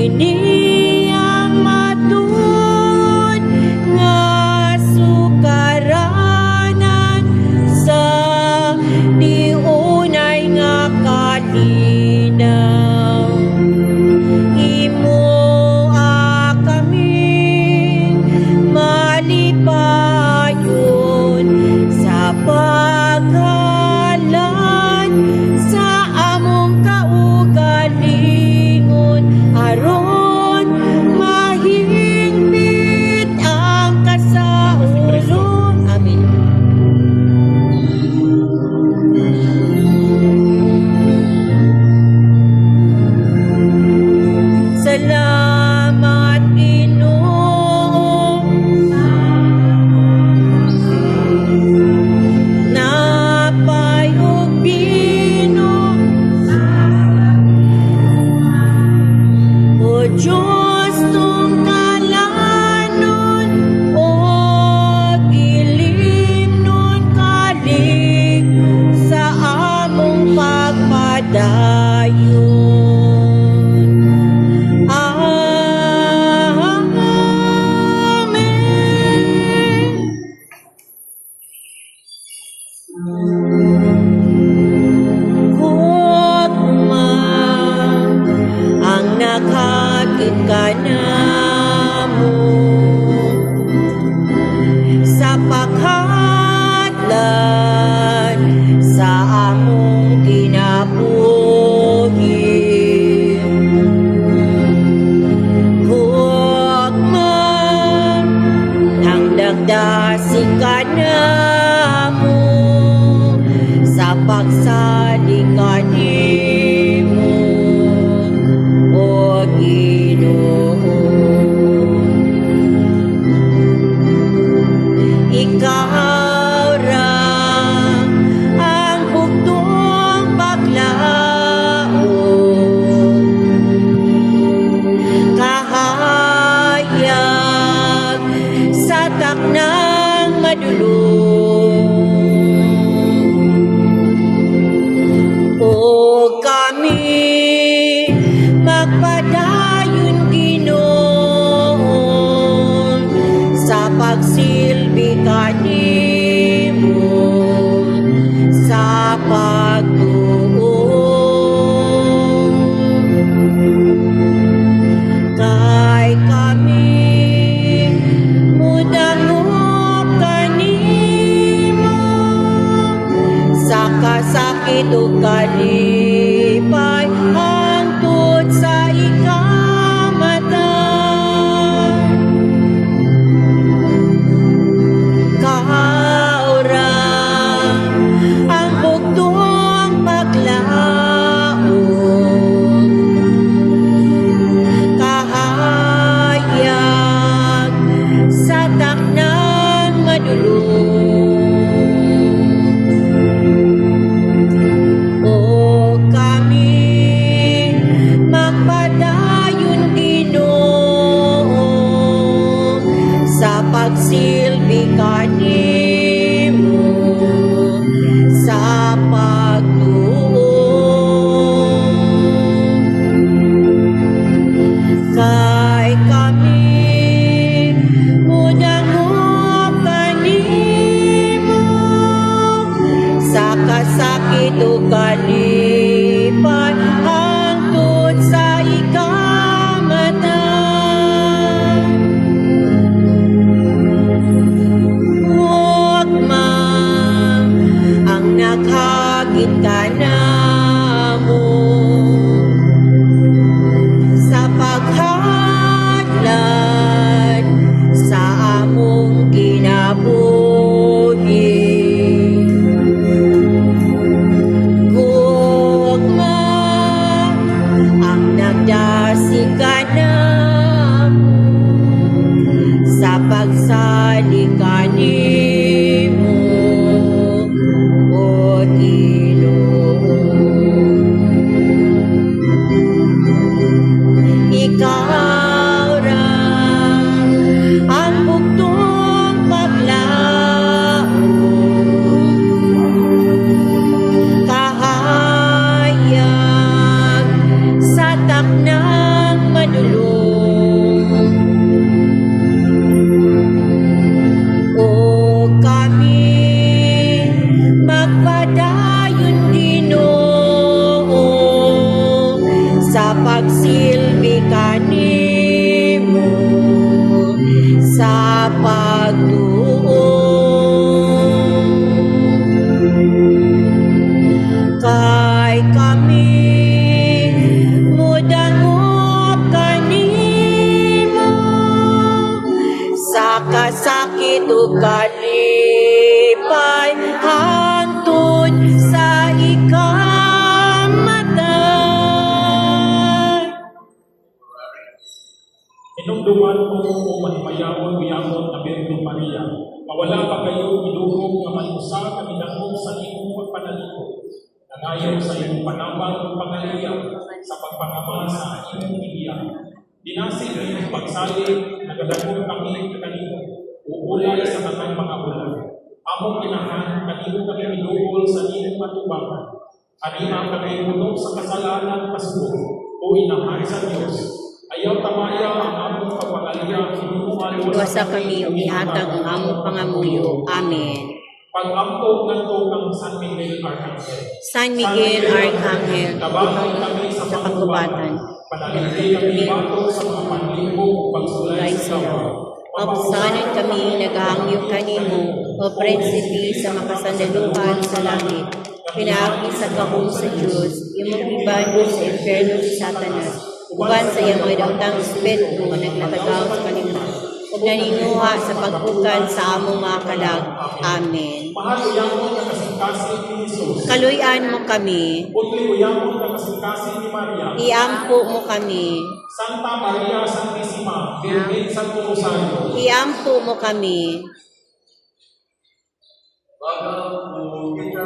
Iniyang matud nga sukaranan sa di unay nga kalinaw. Imo kami malipayon sa paghalan sa among kaugalingon aron mahingpit ang kasaulo. Amen. Salamat Ginoo, napay ug Ginoo, o Diyos tungkalanon o gilimnon kalig sa among pagpadayon. Hukma ang nakakit ka namo sa paghatlan sa among kinabuhi. Hukma ang dagdasi ka namo sa pagsalika nimo, o Ginoo. Ikaw ra ang bugtong paglaom, kahayag sa taknang madulong. O kami magpadayon Ginoo sa pagsilbi kanimo sa pagtuon. Kay kami mudangop kanimo sa kasakit ug kalipay hangtod sa ikamatay. Kaura ang bugtong paglaom, kahayag sa taknang madulong. O kami magpadayon Ginoo sa pagsilbi kanimo sa pagtuon. Kay kami mudangop kanimo sa kasakit ug kalipay hangtod sa ikamatay. O madulong. O kami magpadayon Ginoo sa pagsilbi kanimo sa pagtuo. Kay kami mudangop kanimo sa kasakit ug kalipay hangtod sa ikamatay. Inumduman ko o manmayawon-uyamon na Birhen Maria, mawala pa kayo idugong nga manusa kami dangog sa imong pagpanaliko. Nagayon sa imong panambang ug pangaliya sa pagpangama sa imong ibiyan. Dinasig imong pagsalig, nagadangog kami kanimo, uulay sa tanang mga ulan. Among inahan, kanimo kami idugol sa imong atubangan. Anima kami munong sa kasalanan pasubok, o inahan sa Diyos. Ayaw tamaya ang among kapangaliya, Iwasa kami ug ihatag ang among pangamuyo. Amen. Pag-ampog ngadto kang San Miguel Arcangel. San Miguel Arcangel, Tabangan kami sa pagkubatan. Panalangin kami bato sa mga panlibo ug pagsulay sa kawa. Mabsanan kami naghangyo kanimo, o prinsipi sa makasandaluhan sa langit. Pinaagi sa kahong sa Diyos, imong iban sa inferno si Satanas. Uban sa iyang mga daotang espiritu nga naglatagaw sa kalimutan. Ug naninguha sa pagbukan sa among mga kalag. Amen. Mahal uyamon nga kasing-kasing ni Jesus. Kaluyan mo kami, Putli uyamon nga kasing-kasing ni Maria. iampo mo kami, Santa Maria Santissima, Virgen Santo Rosario. iampo mo kami. Bagaimana kita